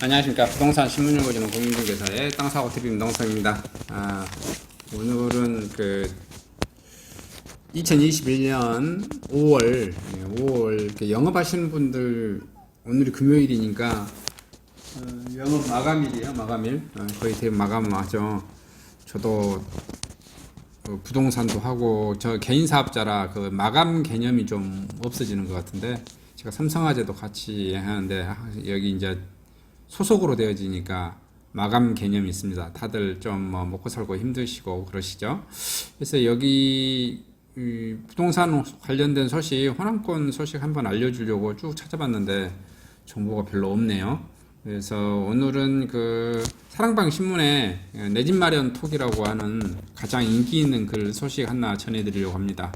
안녕하십니까. 부동산 신문연구소는 공인중개사의 땅사고TV 임동성입니다. 오늘은 2021년 5월 영업하시는 분들, 오늘이 금요일이니까 영업 마감일이에요. 마감일. 거의 대부분 마감하죠. 저도 부동산도 하고, 저 개인 사업자라 그 마감 개념이 좀 없어지는 것 같은데, 제가 삼성화재도 같이 하는데 여기 이제 소속으로 되어지니까 마감 개념이 있습니다. 다들 좀 먹고 살고 힘드시고 그러시죠. 그래서 여기 부동산 관련된 소식, 호남권 소식 한번 알려주려고 쭉 찾아봤는데 정보가 별로 없네요. 그래서 오늘은 그 사랑방 신문에 내 집 마련 톡이라고 하는 가장 인기 있는 글 소식 하나 전해드리려고 합니다.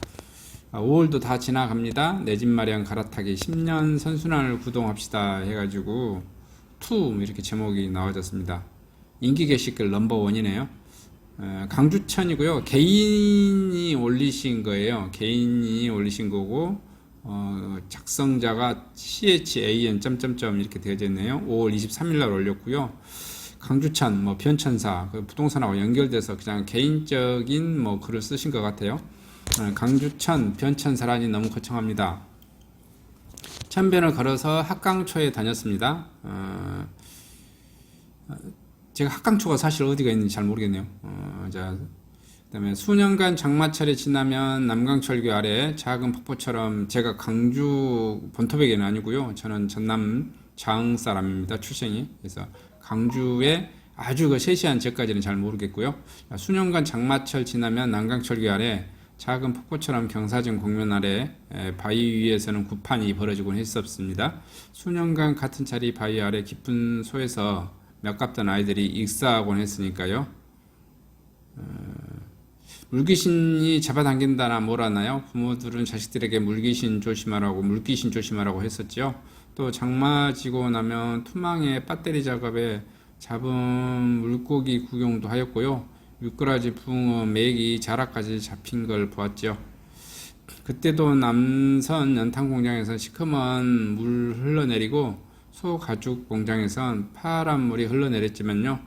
5월도 다 지나갑니다. 내 집 마련 갈아타기 10년 선순환을 구동합시다 해가지고 투 이렇게 제목이 나와졌습니다. 인기 게시글 넘버1이네요. 강주천이고요. 개인이 올리신 거예요. 개인이 올리신 거고, 작성자가 CHAN 점점점 이렇게 되어져 있네요. 5월 23일 날 올렸고요. 강주천 변천사 그 부동산하고 연결돼서 그냥 개인적인 글을 쓰신 것 같아요. 강주천 변천사라니 너무 거창합니다. 천변을 걸어서 합강초에 다녔습니다. 제가 합강초가 사실 어디가 있는지 잘 모르겠네요. 그다음에 수년간 장마철이 지나면 남강철교 아래 작은 폭포처럼, 제가 강주 본토백에는 아니고요. 저는 전남 장 사람입니다. 출생이. 그래서 강주에 아주 그 세시한 지역까지는 잘 모르겠고요. 수년간 장마철 지나면 남강철교 아래 작은 폭포처럼 경사진 공면 아래 바위 위에서는 구판이 벌어지곤 했었습니다. 수년간 같은 자리 바위 아래 깊은 소에서 멱갑던 아이들이 익사하곤 했으니까요. 물귀신이 잡아당긴다나 뭐라나요? 부모들은 자식들에게 물귀신 조심하라고 했었죠. 또 장마 지고 나면 투망에 배터리 작업에 잡은 물고기 구경도 하였고요. 미꾸라지, 붕어, 메기, 자라까지 잡힌 걸 보았죠. 그때도 남선 연탄 공장에선 시커먼 물 흘러내리고 소 가죽 공장에선 파란 물이 흘러내렸지만요.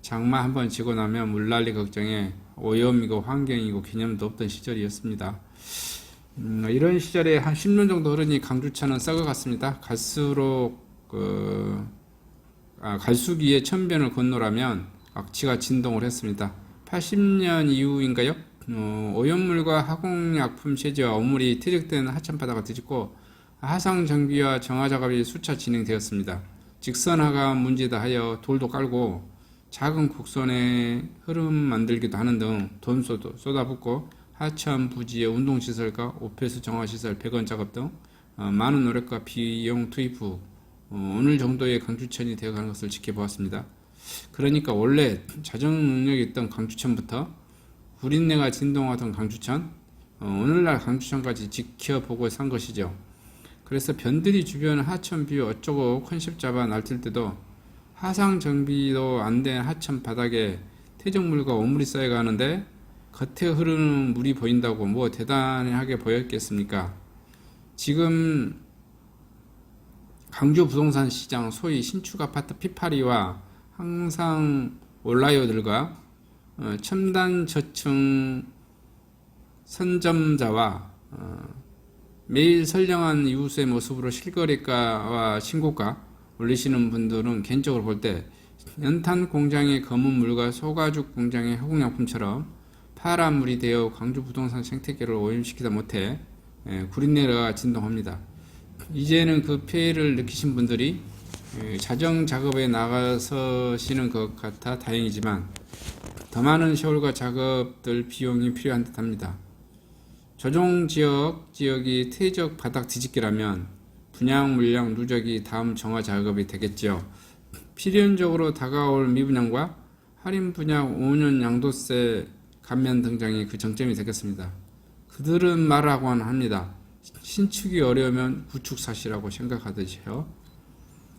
장마 한번 지고 나면 물난리 걱정에 오염이고 환경이고 개념도 없던 시절이었습니다. 이런 시절에 한 10년 정도 흐르니 강주천은 썩어갔습니다. 갈수록 갈수기에 천변을 건너라면 악취가 진동을 했습니다. 80년 이후인가요? 오염물과 화공약품 세제와 오물이 퇴적된 하천바다가 뒤집고 하상정비와 정화작업이 수차 진행되었습니다. 직선화가 문제다 하여 돌도 깔고 작은 곡선의 흐름 만들기도 하는 등 돈 쏟아붓고 하천 부지의 운동시설과 오폐수 정화시설, 배관 작업 등 많은 노력과 비용 투입 후 오늘 정도의 강주천이 되어가는 것을 지켜보았습니다. 그러니까 원래 자정 능력이 있던 강주천부터 구린내가 진동하던 강주천, 오늘날 강주천까지 지켜보고 산 것이죠. 그래서 변들이 주변 하천 뷰 어쩌고 컨셉 잡아 날뛸 때도 하상 정비도 안 된 하천 바닥에 퇴적물과 오물이 쌓여가는데 겉에 흐르는 물이 보인다고 뭐 대단하게 보였겠습니까? 지금 강주 부동산 시장, 소위 신축 아파트 피파리와 항상 온라이어들과 첨단 저층 선점자와 매일 선량한 이웃의 모습으로 실거래가와 신고가 올리시는 분들은 개인적으로 볼 때 연탄 공장의 검은 물과 소가죽 공장의 화공약품처럼 파란 물이 되어 강주 부동산 생태계를 오염시키다 못해 구린내가 진동합니다. 이제는 그 피해를 느끼신 분들이 자정 작업에 나가서시는 것 같아 다행이지만 더 많은 세월과 작업들 비용이 필요한 듯 합니다. 조정 지역이 퇴적 바닥 뒤집기라면 분양 물량 누적이 다음 정화 작업이 되겠죠. 필연적으로 다가올 미분양과 할인 분양 5년 양도세 감면 등장이 그 정점이 되겠습니다. 그들은 말하곤 합니다. 신축이 어려우면 구축 사시라고 생각하듯이요.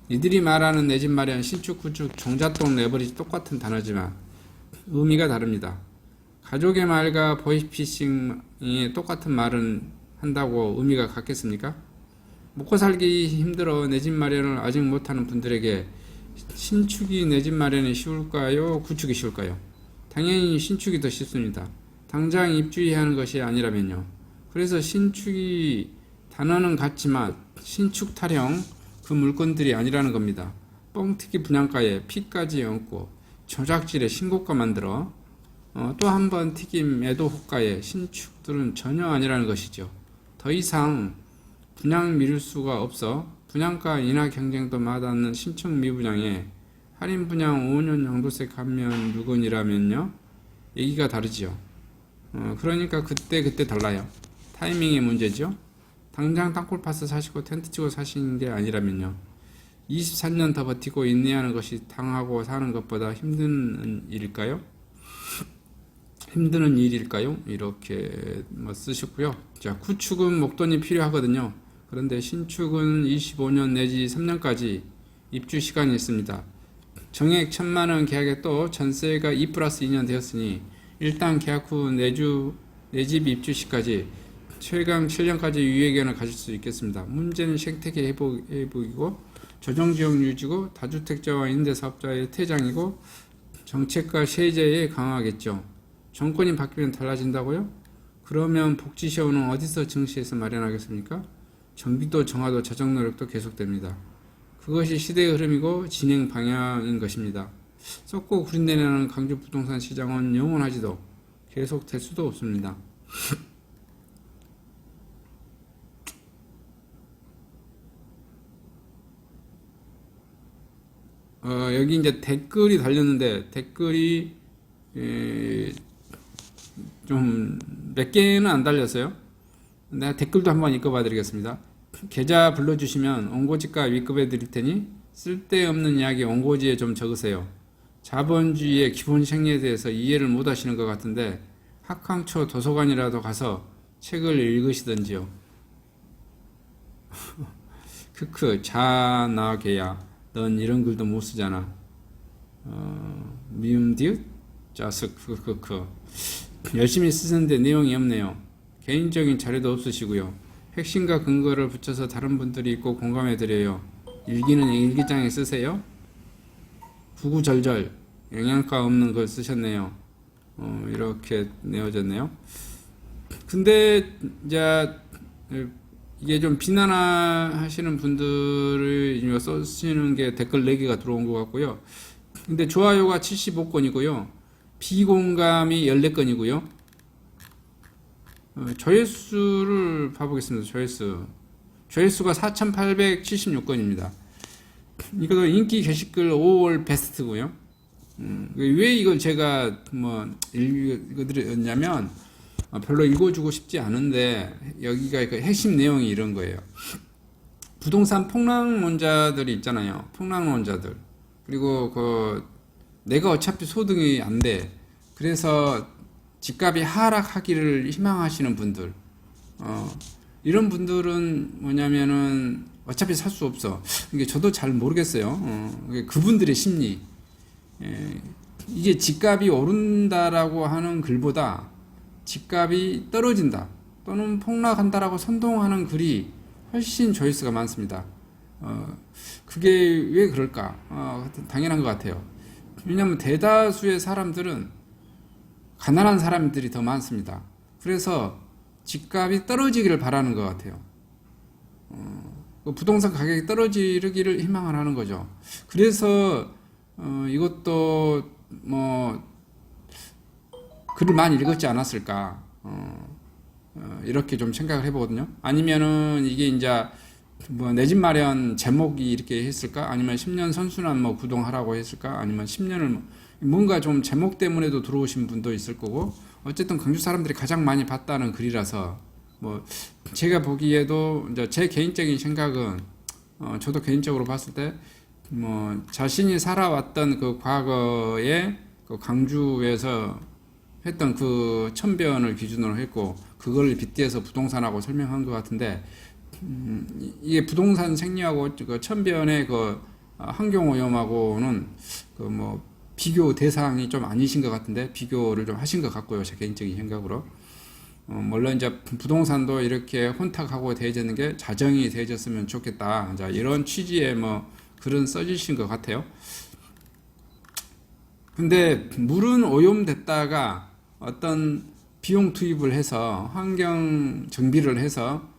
이들이 말하는 내 집 마련, 신축, 구축, 종잣돈 레버리지 똑같은 단어지만 의미가 다릅니다. 가족의 말과 보이스피싱이 똑같은 말은 한다고 의미가 같겠습니까? 먹고 살기 힘들어 내 집 마련을 아직 못하는 분들에게 신축이 내 집 마련이 쉬울까요? 구축이 쉬울까요? 당연히 신축이 더 쉽습니다. 당장 입주해야 하는 것이 아니라면요. 그래서 신축이 단어는 같지만 신축 타령 그 물건들이 아니라는 겁니다. 뻥튀기 분양가에 피까지 얹고 조작질에 신고가 만들어 또 한 번 튀김 매도 호가에 신축들은 전혀 아니라는 것이죠. 더 이상 분양 미룰 수가 없어 분양가 인하 경쟁도 마다않는 신축 미분양에 할인 분양 5년 양도세 감면 물건이라면요 얘기가 다르지요. 그러니까 그때 달라요. 타이밍의 문제죠. 당장 땅굴 파서 사시고 텐트 치고 사시는 게 아니라면요 23년 더 버티고 인내하는 것이 당하고 사는 것보다 힘든 일일까요? 힘드는 일일까요? 이렇게 쓰셨고요. 자, 구축은 목돈이 필요하거든요. 그런데 신축은 25년 내지 3년까지 입주 시간이 있습니다. 정액 1,000만원 계약에 또 전세가 2+2년 되었으니 일단 계약 후 내 집 입주 시까지 최강 7년까지 유예기간을 가질 수 있겠습니다. 문제는 생태계 회복이고 조정지역 유지고 다주택자와 임대사업자의 퇴장이고 정책과 세제에 강화하겠죠. 정권이 바뀌면 달라진다고요? 그러면 복지시험은 어디서 증시에서 마련하겠습니까? 정비도 정화도 자정 노력도 계속됩니다. 그것이 시대의 흐름이고 진행 방향인 것입니다. 썩고 구린내나는 강주 부동산 시장은 영원하지도 계속될 수도 없습니다. 여기 이제 댓글이 달렸는데 댓글이 좀 몇 개는 안 달렸어요. 내가 댓글도 한번 읽어봐 드리겠습니다. 계좌 불러주시면 원고지가 위급해 드릴 테니 쓸데없는 이야기 원고지에 좀 적으세요. 자본주의의 기본 생리에 대해서 이해를 못 하시는 것 같은데 학항초 도서관이라도 가서 책을 읽으시던지요. 크크 자나게야 넌 이런 글도 못 쓰잖아. 미음디읒 자스 크크크 열심히 쓰는데 내용이 없네요. 개인적인 자료도 없으시고요. 핵심과 근거를 붙여서 다른 분들이 읽고 공감해 드려요. 일기는 일기장에 쓰세요. 구구절절 영양가 없는 걸 쓰셨네요. 이렇게 내어졌네요. 근데 이제 이게 좀 비난하시는 분들을 써주시는 게 댓글 4개가 들어온 것 같고요. 근데 좋아요가 75건이고요. 비공감이 14건이고요. 조회수를 봐보겠습니다. 조회수가 4,876건입니다. 이것도 인기 게시글 5월 베스트고요. 왜 이걸 제가 읽어드렸냐면 별로 읽어주고 싶지 않은데 여기가 그 핵심 내용이 이런 거예요. 부동산 폭락론자들이 있잖아요. 폭락론자들. 그리고 내가 어차피 소득이 안 돼. 그래서 집값이 하락하기를 희망하시는 분들. 이런 분들은 뭐냐면은 어차피 살 수 없어. 이게 저도 잘 모르겠어요. 그분들의 심리. 이게 집값이 오른다라고 하는 글보다 집값이 떨어진다 또는 폭락한다라고 선동하는 글이 훨씬 조회수가 많습니다. 그게 왜 그럴까? 당연한 것 같아요. 왜냐하면 대다수의 사람들은 가난한 사람들이 더 많습니다. 그래서 집값이 떨어지기를 바라는 것 같아요. 부동산 가격이 떨어지기를 희망을 하는 거죠. 그래서 이것도 글을 많이 읽었지 않았을까 이렇게 좀 생각을 해보거든요. 아니면은 이게 이제 내 집 마련 제목이 이렇게 했을까? 아니면 10년 선순환 구동하라고 했을까? 아니면 10년을 뭔가 좀 제목 때문에도 들어오신 분도 있을 거고 어쨌든 강주 사람들이 가장 많이 봤다는 글이라서 제가 보기에도 이제 제 개인적인 생각은 저도 개인적으로 봤을 때 자신이 살아왔던 그 과거에 그 강주에서 했던 그 천변을 기준으로 했고 그걸 빗대서 부동산하고 설명한 것 같은데 이게 부동산 생리하고 그 천변의 그 환경오염하고는 비교 대상이 좀 아니신 것 같은데 비교를 좀 하신 것 같고요. 제 개인적인 생각으로 물론 이제 부동산도 이렇게 혼탁하고 대해지는 게 자정이 대해졌으면 좋겠다. 이런 취지의 글은 써주신 것 같아요. 근데 물은 오염됐다가 어떤 비용 투입을 해서 환경 정비를 해서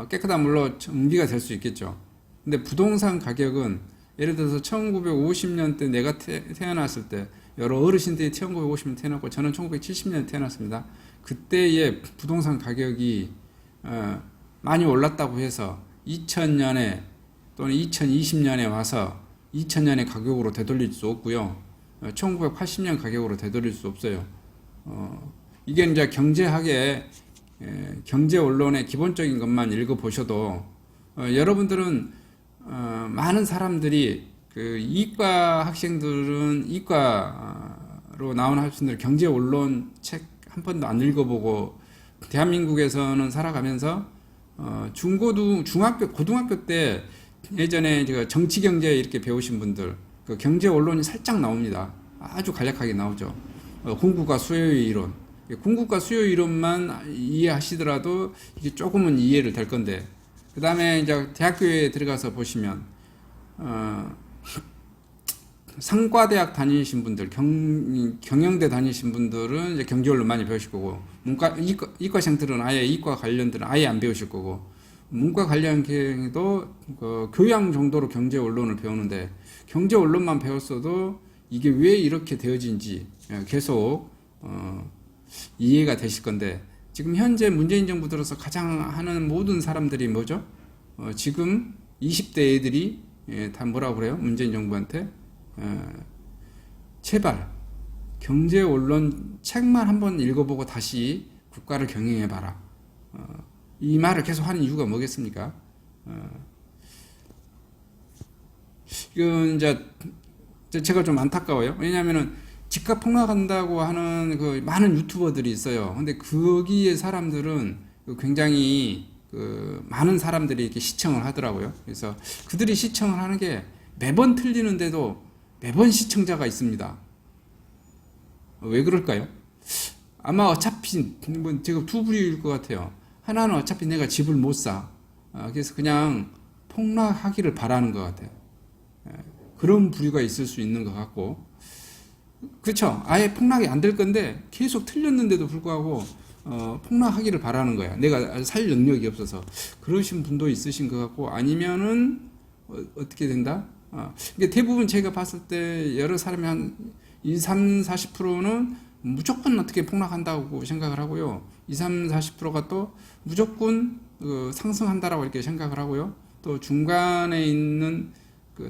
깨끗한 물로 정비가 될 수 있겠죠. 근데 부동산 가격은 예를 들어서 1950년대 내가 태어났을 때 여러 어르신들이 1950년 태어났고 저는 1970년 태어났습니다. 그때의 부동산 가격이 많이 올랐다고 해서 2000년에 또는 2020년에 와서 2000년의 가격으로 되돌릴 수 없고요. 1980년 가격으로 되돌릴 수 없어요. 이게 이제 경제학의 경제 언론의 기본적인 것만 읽어보셔도 여러분들은 많은 사람들이 그 이과 학생들은 이과로 나온 학생들 경제 언론 책 한 번도 안 읽어보고 대한민국에서는 살아가면서 중학교 고등학교 때 예전에 제가 정치 경제 이렇게 배우신 분들 그 경제 언론이 살짝 나옵니다. 아주 간략하게 나오죠. 공급과 수요의 이론. 공급과 수요 이론만 이해하시더라도 이게 조금은 이해를 될 건데, 그 다음에 이제 대학교에 들어가서 보시면, 상과대학 다니신 분들, 경영대 다니신 분들은 이제 경제언론 많이 배우실 거고, 이과생들은 아예 이과 관련들은 아예 안 배우실 거고, 문과 관련 경우도 교양 정도로 경제언론을 배우는데, 경제언론만 배웠어도 이게 왜 이렇게 되어진지 계속, 이해가 되실 건데, 지금 현재 문재인 정부 들어서 가장 하는 모든 사람들이 뭐죠? 지금 20대 애들이 다 뭐라고 그래요? 문재인 정부한테 제발 경제 언론 책만 한번 읽어보고 다시 국가를 경영해봐라. 이 말을 계속 하는 이유가 뭐겠습니까? 이건 이제 제가 좀 안타까워요. 왜냐하면은 집값 폭락한다고 하는 그 많은 유튜버들이 있어요. 근데 거기에 사람들은 굉장히 그 많은 사람들이 이렇게 시청을 하더라고요. 그래서 그들이 시청을 하는 게 매번 틀리는데도 매번 시청자가 있습니다. 왜 그럴까요? 아마 어차피 제가 두 부류일 것 같아요. 하나는 어차피 내가 집을 못 사. 그래서 그냥 폭락하기를 바라는 것 같아요. 그런 부류가 있을 수 있는 것 같고, 그렇죠. 아예 폭락이 안 될 건데 계속 틀렸는데도 불구하고 폭락하기를 바라는 거야. 내가 살 능력이 없어서. 그러신 분도 있으신 것 같고, 아니면은 어떻게 된다? 이게 대부분 제가 봤을 때 여러 사람이 한 2, 3, 40%는 무조건 어떻게 폭락한다고 생각을 하고요. 2, 3, 40%가 또 무조건 상승한다라고 이렇게 생각을 하고요. 또 중간에 있는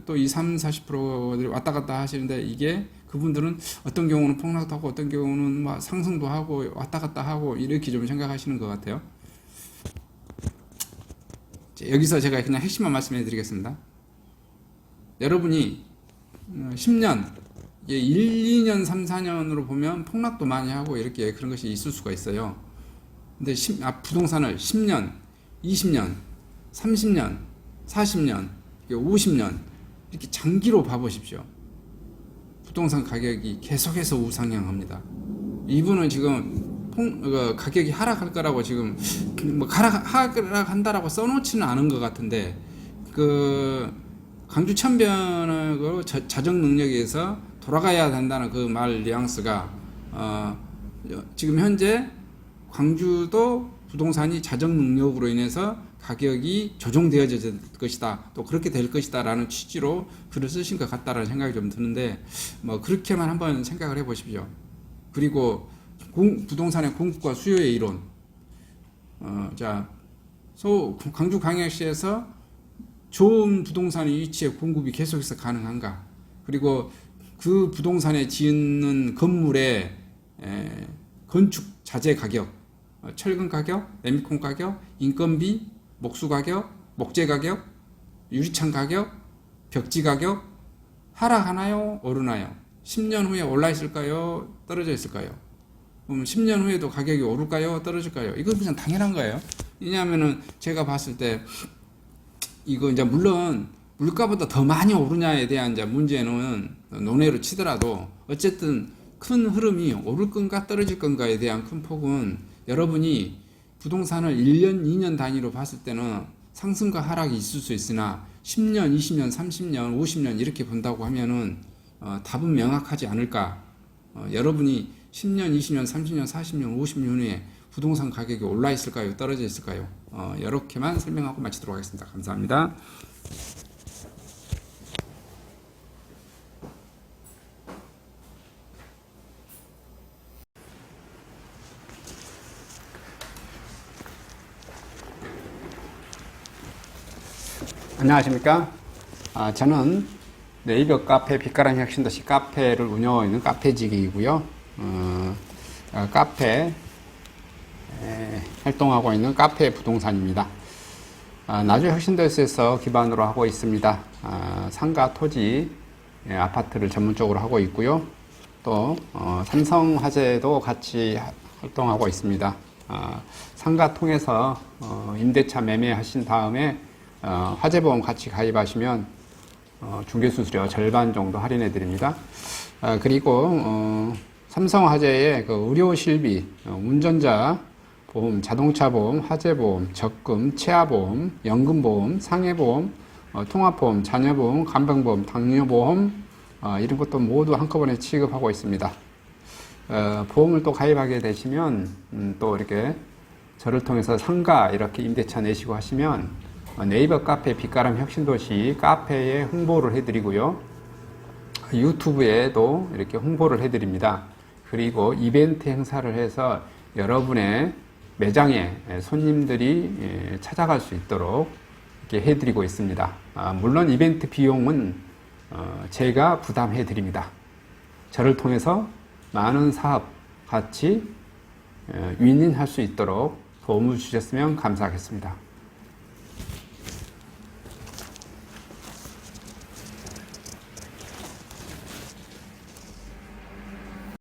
또 2, 3, 40%들이 왔다 갔다 하시는데, 이게 그분들은 어떤 경우는 폭락도 하고 어떤 경우는 막 상승도 하고 왔다 갔다 하고 이렇게 좀 생각하시는 것 같아요. 여기서 제가 그냥 핵심만 말씀해 드리겠습니다. 여러분이 10년, 1, 2년, 3, 4년으로 보면 폭락도 많이 하고 이렇게 그런 것이 있을 수가 있어요. 근데 부동산을 10년, 20년, 30년, 40년, 50년 이렇게 장기로 봐보십시오. 부동산 가격이 계속해서 우상향합니다. 이분은 지금 가격이 하락할 거라고 지금 뭐 하락한다라고 써놓지는 않은 것 같은데, 광주 천변의 자정 능력에서 돌아가야 된다는 그 말 뉘앙스가 지금 현재 광주도 부동산이 자정 능력으로 인해서 가격이 조정되어질 것이다, 또 그렇게 될 것이다 라는 취지로 글을 쓰신 것 같다라는 생각이 좀 드는데, 뭐 그렇게만 한번 생각을 해 보십시오. 그리고 부동산의 공급과 수요의 이론, 광주광역시에서 좋은 부동산의 위치에 공급이 계속해서 가능한가, 그리고 그 부동산에 짓는 건물의 건축 자재 가격, 철근 가격, 레미콘 가격, 인건비, 목수 가격, 목재 가격, 유리창 가격, 벽지 가격 하락하나요? 오르나요? 10년 후에 올라 있을까요? 떨어져 있을까요? 그럼 10년 후에도 가격이 오를까요? 떨어질까요? 이건 그냥 당연한 거예요. 왜냐하면은 제가 봤을 때 이거 이제 물론 물가보다 더 많이 오르냐에 대한 이제 문제는 논외로 치더라도, 어쨌든 큰 흐름이 오를 건가 떨어질 건가에 대한 큰 폭은 여러분이 부동산을 1년, 2년 단위로 봤을 때는 상승과 하락이 있을 수 있으나 10년, 20년, 30년, 50년 이렇게 본다고 하면은 답은 명확하지 않을까. 여러분이 10년, 20년, 30년, 40년, 50년 후에 부동산 가격이 올라 있을까요? 떨어져 있을까요? 이렇게만 설명하고 마치도록 하겠습니다. 감사합니다. 안녕하십니까? 저는 네이버 카페 빛가람 혁신도시 카페를 운영하고 있는 카페직이고요. 카페 활동하고 있는 카페 부동산입니다. 나주 혁신도시에서 기반으로 하고 있습니다. 상가, 토지, 아파트를 전문적으로 하고 있고요. 또 삼성화재도 같이 활동하고 있습니다. 상가 통해서 임대차 매매하신 다음에 화재보험 같이 가입하시면 중개수수료 절반 정도 할인해 드립니다. 그리고 삼성화재의 그 의료실비, 운전자 보험, 자동차 보험, 화재보험, 적금, 치아보험, 연금보험, 상해보험, 통합보험, 자녀보험, 간병보험, 당뇨보험 이런 것도 모두 한꺼번에 취급하고 있습니다. 보험을 또 가입하게 되시면 또 이렇게 저를 통해서 상가 이렇게 임대차 내시고 하시면 네이버 카페 빛가람 혁신도시 카페에 홍보를 해드리고요. 유튜브에도 이렇게 홍보를 해드립니다. 그리고 이벤트 행사를 해서 여러분의 매장에 손님들이 찾아갈 수 있도록 이렇게 해드리고 있습니다. 물론 이벤트 비용은 제가 부담해 드립니다. 저를 통해서 많은 사업 같이 윈윈할 수 있도록 도움을 주셨으면 감사하겠습니다.